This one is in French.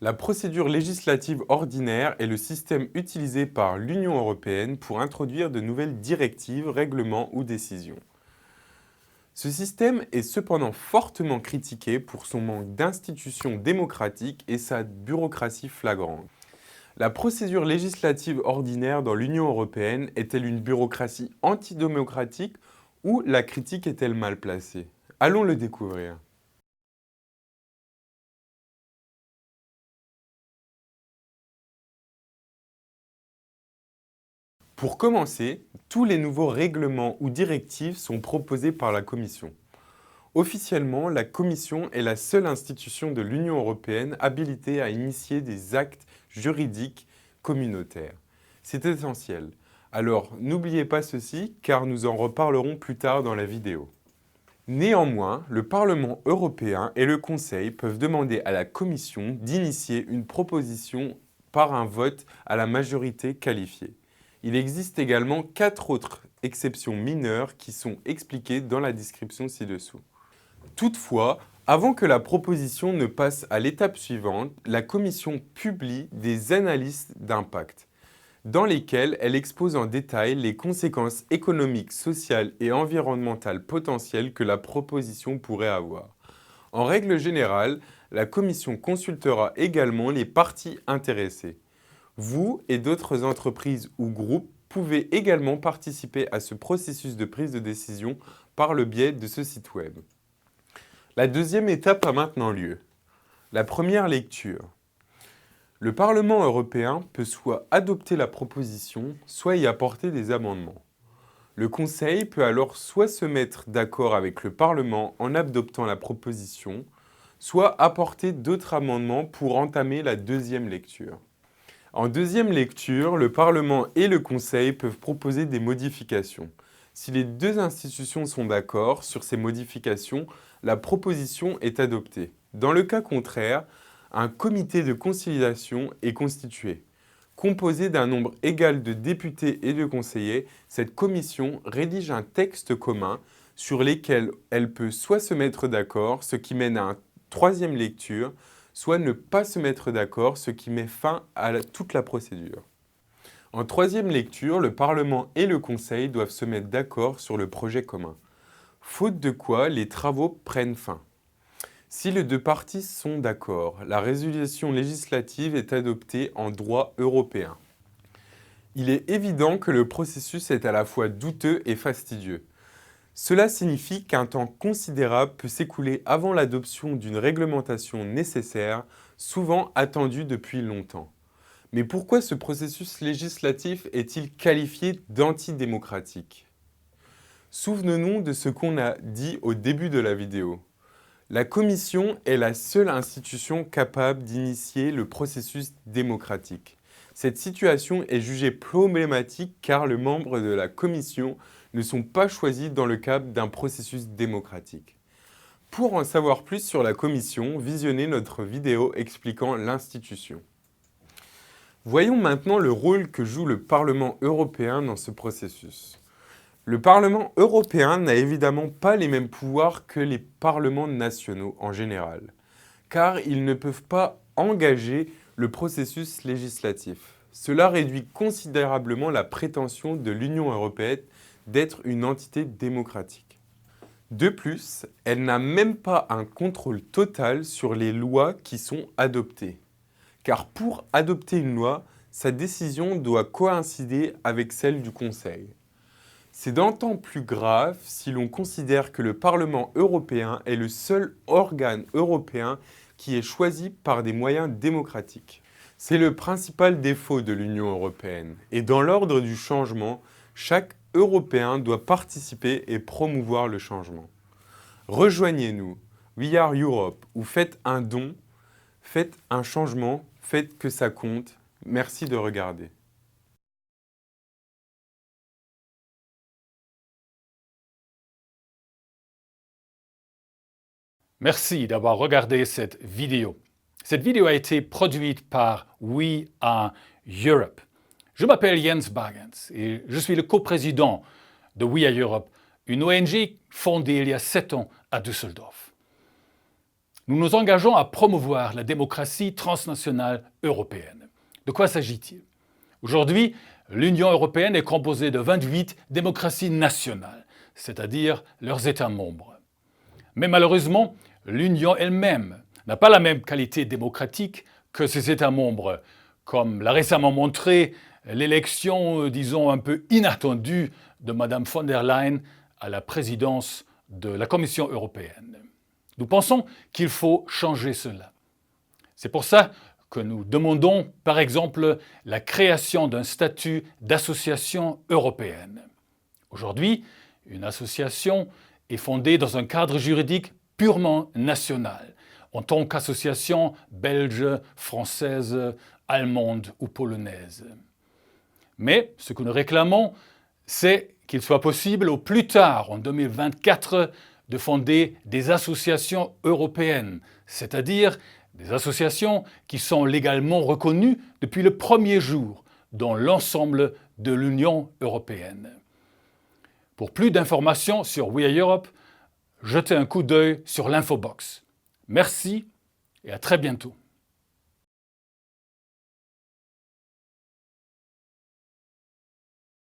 La procédure législative ordinaire est le système utilisé par l'Union européenne pour introduire de nouvelles directives, règlements ou décisions. Ce système est cependant fortement critiqué pour son manque d'institutions démocratiques et sa bureaucratie flagrante. La procédure législative ordinaire dans l'Union européenne est-elle une bureaucratie antidémocratique ou la critique est-elle mal placée? Allons le découvrir. Pour commencer, tous les nouveaux règlements ou directives sont proposés par la Commission. Officiellement, la Commission est la seule institution de l'Union européenne habilitée à initier des actes juridiques communautaires. C'est essentiel. Alors, n'oubliez pas ceci, car nous en reparlerons plus tard dans la vidéo. Néanmoins, le Parlement européen et le Conseil peuvent demander à la Commission d'initier une proposition par un vote à la majorité qualifiée. Il existe également 4 autres exceptions mineures qui sont expliquées dans la description ci-dessous. Toutefois, avant que la proposition ne passe à l'étape suivante, la Commission publie des analyses d'impact, dans lesquelles elle expose en détail les conséquences économiques, sociales et environnementales potentielles que la proposition pourrait avoir. En règle générale, la Commission consultera également les parties intéressées. Vous et d'autres entreprises ou groupes pouvez également participer à ce processus de prise de décision par le biais de ce site web. La deuxième étape a maintenant lieu. La première lecture. Le Parlement européen peut soit adopter la proposition, soit y apporter des amendements. Le Conseil peut alors soit se mettre d'accord avec le Parlement en adoptant la proposition, soit apporter d'autres amendements pour entamer la deuxième lecture. En deuxième lecture, le Parlement et le Conseil peuvent proposer des modifications. Si les deux institutions sont d'accord sur ces modifications, la proposition est adoptée. Dans le cas contraire, un comité de conciliation est constitué. Composé d'un nombre égal de députés et de conseillers, cette commission rédige un texte commun sur lequel elle peut soit se mettre d'accord, ce qui mène à une troisième lecture, soit ne pas se mettre d'accord, ce qui met fin à toute la procédure. En troisième lecture, le Parlement et le Conseil doivent se mettre d'accord sur le projet commun. Faute de quoi, les travaux prennent fin. Si les deux parties sont d'accord, la résolution législative est adoptée en droit européen. Il est évident que le processus est à la fois douteux et fastidieux. Cela signifie qu'un temps considérable peut s'écouler avant l'adoption d'une réglementation nécessaire, souvent attendue depuis longtemps. Mais pourquoi ce processus législatif est-il qualifié d'antidémocratique? Souvenons-nous de ce qu'on a dit au début de la vidéo. La Commission est la seule institution capable d'initier le processus démocratique. Cette situation est jugée problématique car les membres de la Commission ne sont pas choisis dans le cadre d'un processus démocratique. Pour en savoir plus sur la Commission, visionnez notre vidéo expliquant l'institution. Voyons maintenant le rôle que joue le Parlement européen dans ce processus. Le Parlement européen n'a évidemment pas les mêmes pouvoirs que les parlements nationaux en général, car ils ne peuvent pas engager le processus législatif. Cela réduit considérablement la prétention de l'Union européenne d'être une entité démocratique. De plus, elle n'a même pas un contrôle total sur les lois qui sont adoptées. Car pour adopter une loi, sa décision doit coïncider avec celle du Conseil. C'est d'autant plus grave si l'on considère que le Parlement européen est le seul organe européen qui est choisi par des moyens démocratiques. C'est le principal défaut de l'Union européenne. Et dans l'ordre du changement, chaque Européen doit participer et promouvoir le changement. Rejoignez-nous, We Are Europe, ou faites un don, faites un changement, faites que ça compte. Merci de regarder. Merci d'avoir regardé cette vidéo. Cette vidéo a été produite par We Are Europe. Je m'appelle Jens Bargens et je suis le coprésident de We Are Europe, une ONG fondée il y a 7 ans à Düsseldorf. nous nous engageons à promouvoir la démocratie transnationale européenne. De quoi s'agit-il? Aujourd'hui, l'Union européenne est composée de 28 démocraties nationales, c'est-à-dire leurs États membres. Mais malheureusement, l'Union elle-même n'a pas la même qualité démocratique que ses États membres, comme l'a récemment montré l'élection, disons, un peu inattendue de Mme von der Leyen à la présidence de la Commission européenne. Nous pensons qu'il faut changer cela. C'est pour ça que nous demandons, par exemple, la création d'un statut d'association européenne. Aujourd'hui, une association est fondée dans un cadre juridique purement national, en tant qu'association belge, française, allemande ou polonaise. Mais ce que nous réclamons, c'est qu'il soit possible au plus tard, en 2024, de fonder des associations européennes, c'est-à-dire des associations qui sont légalement reconnues depuis le premier jour dans l'ensemble de l'Union européenne. Pour plus d'informations sur We Are Europe, jetez un coup d'œil sur l'infobox. Merci et à très bientôt.